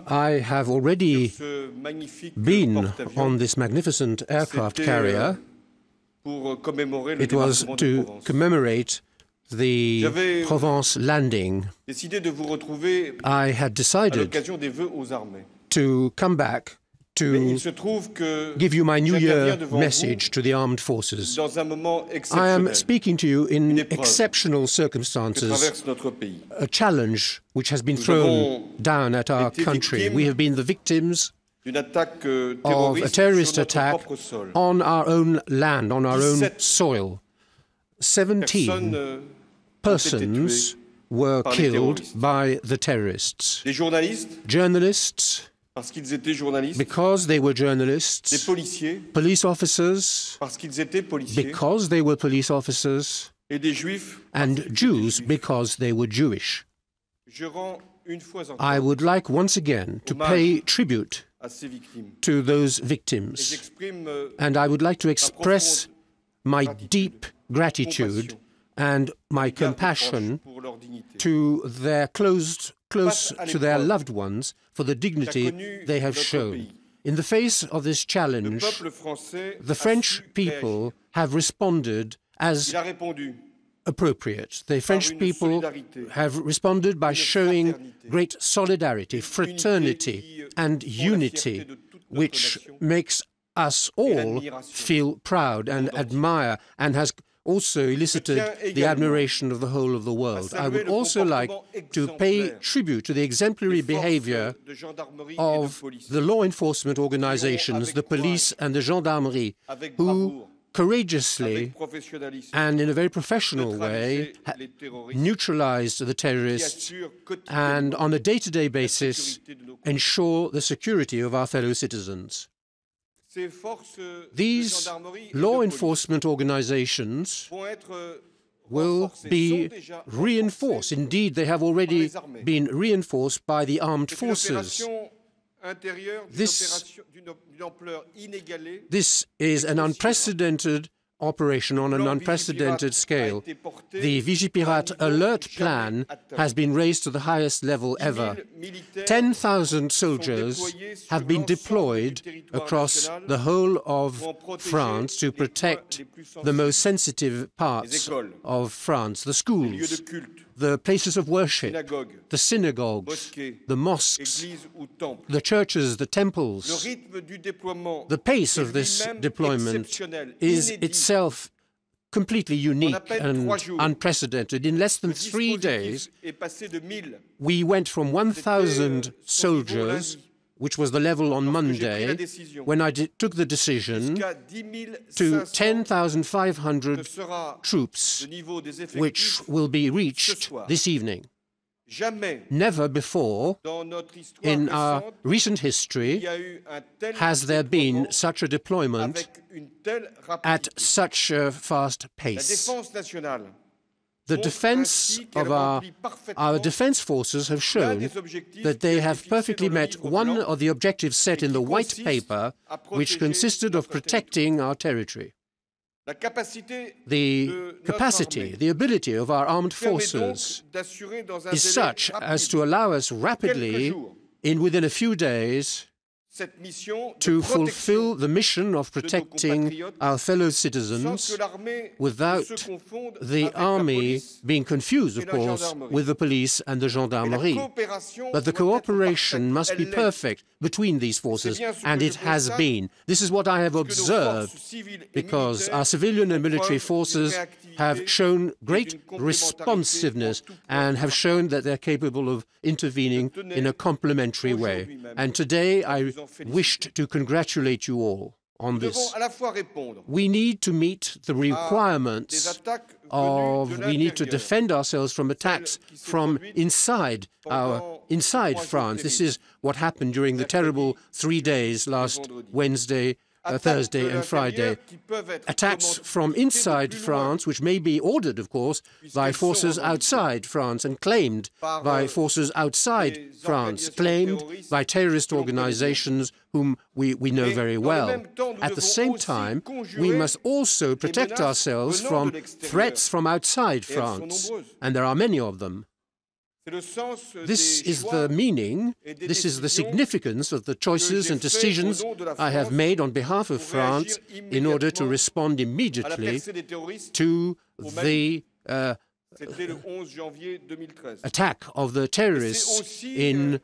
I have already been on this magnificent aircraft carrier. It was to commemorate the Provence landing. I had decided to come back to give you my New Year message to the armed forces. I am speaking to you in exceptional circumstances, a challenge which has been thrown down at our country. We have been the victims of a terrorist attack on our own land, on our own soil. 17 persons were killed by the terrorists. Journalists, because they were journalists, police officers, because they were police officers, and Jews, because they were Jewish. I would like once again to pay tribute to those victims, and I would like to express my deep gratitude and my compassion to their close to their loved ones for the dignity they have shown. In the face of this challenge, the French people have responded as appropriate. The French people have responded by showing great solidarity, fraternity, and unity, which makes us all feel proud and admire, and has also elicited the admiration of the whole of the world. I would also like to pay tribute to the exemplary behavior of the law enforcement organizations, the police and the gendarmerie, who courageously and in a very professional way neutralized the terrorists and on a day-to-day basis ensure the security of our fellow citizens. These law enforcement organizations will be reinforced. Indeed, they have already been reinforced by the armed forces. This is an unprecedented operation on an unprecedented scale. The Vigipirate alert plan has been raised to the highest level ever. 10,000 soldiers have been deployed across the whole of France to protect the most sensitive parts of France, the schools, the places of worship, the synagogues, the mosques, the churches, the temples. The pace of this deployment is itself completely unique and unprecedented. In less than 3 days, we went from 1,000 soldiers, which was the level on Monday, when I took the decision, to 10,500 troops, which will be reached this evening. Never before in our recent history has there been such a deployment at such a fast pace. The defense of our defense forces have shown that they have perfectly met one of the objectives set in the white paper, which consisted of protecting our territory. The capacity, the ability of our armed forces is such as to allow us rapidly, within a few days, to fulfill the mission of protecting our fellow citizens without the army being confused, of course, with the police and the gendarmerie. But the cooperation must be perfect between these forces, and it has been. This is what I have observed, because our civilian and military forces have shown great responsiveness and have shown that they're capable of intervening in a complementary way. And today I wished to congratulate you all on this. We need to meet the requirements we need to defend ourselves from attacks from inside France. This is what happened during the terrible 3 days last Wednesday, Thursday and Friday. Attacks from inside France, which may be ordered, of course, by forces outside France and claimed by forces outside France, claimed by terrorist organizations whom we know very well. At the same time, we must also protect ourselves from threats from outside France, and there are many of them. This is the meaning, this is the significance of the choices and decisions I have made on behalf of France in order to respond immediately to the attack of the terrorists in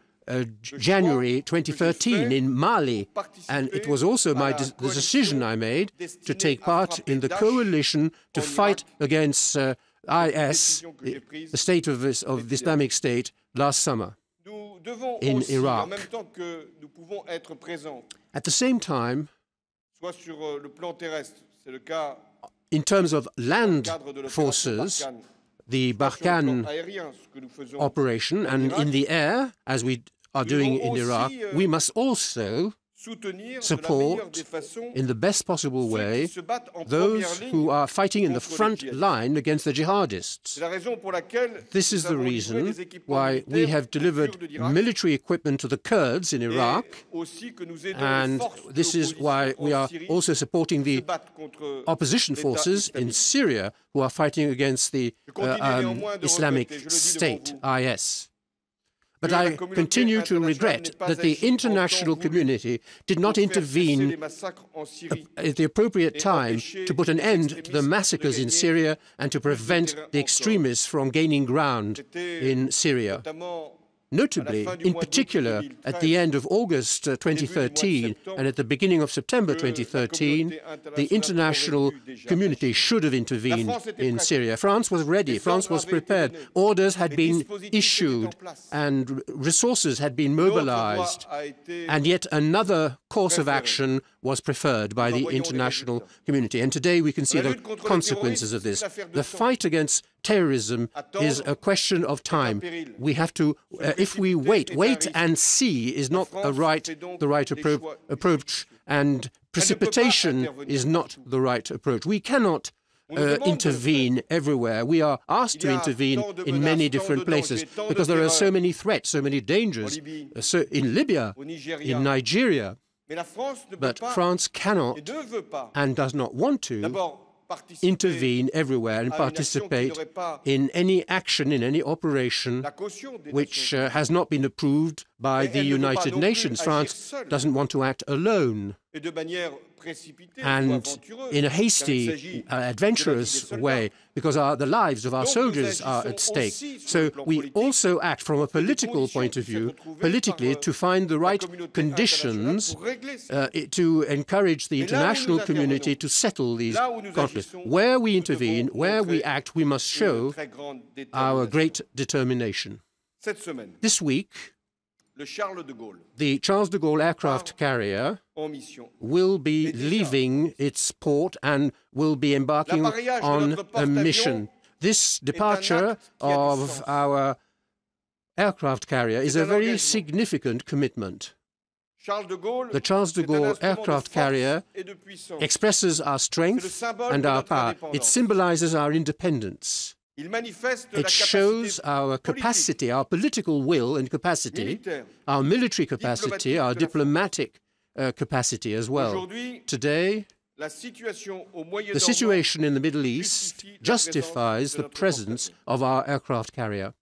January 2013 in Mali. And it was also the decision I made to take part in the coalition to fight against IS, the state of the Islamic State, last summer in Iraq. At the same time, in terms of land forces, the Barkhane operation, and in the air, as we are doing in Iraq, we must also support in the best possible way those who are fighting in the front line against the jihadists. This is the reason why we have delivered military equipment to the Kurds in Iraq, and this is why we are also supporting the opposition forces in Syria who are fighting against the Islamic State, IS. But I continue to regret that the international community did not intervene at the appropriate time to put an end to the massacres in Syria and to prevent the extremists from gaining ground in Syria. Notably, in particular, at the end of August 2013 and at the beginning of September 2013, the international community should have intervened in Syria. France was ready, France was prepared, orders had been issued and resources had been mobilized, and yet another course of action was preferred by the international community. And today we can see the consequences of this. The fight against terrorism is a question of time. We have to, if we wait and see is not the right approach, and precipitation is not the right approach. We cannot intervene everywhere. We are asked to intervene in many different places because there are so many threats, so many dangers, in Libya, in Nigeria. But France cannot and does not want to intervene everywhere and participate in any action, in any operation which has not been approved by the United Nations. France doesn't want to act alone and in a hasty, adventurous way, because the lives of our soldiers are at stake. So we also act from a political point of view, politically, to find the right conditions to encourage the international community to settle these conflicts. Where we intervene, where we act, we must show our great determination. This week, the Charles de Gaulle aircraft carrier will be leaving its port and will be embarking on a mission. This departure of our aircraft carrier is a very significant commitment. The Charles de Gaulle aircraft carrier expresses our strength and our power. It symbolizes our independence. It shows our capacity, our political will and capacity, our military capacity, our diplomatic capacity as well. Today, the situation in the Middle East justifies the presence of our aircraft carrier.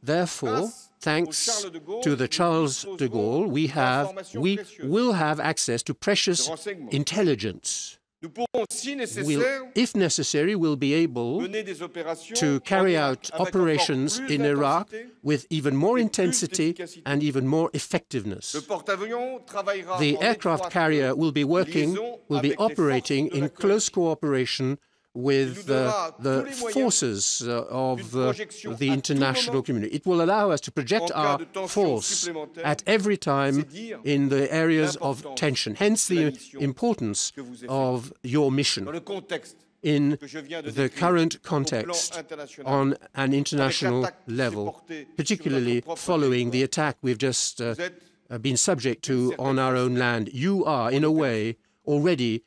Therefore, thanks to the Charles de Gaulle, we will have access to precious intelligence. If necessary, we'll be able to carry out operations in Iraq with even more intensity and even more effectiveness. The aircraft carrier will be operating in close cooperation with the forces of the international community. It will allow us to project our force at every time in the areas of tension, hence the importance of your mission in the current context on an international level, particularly following the attack we've just been subject to on our own land. You are, in a way, already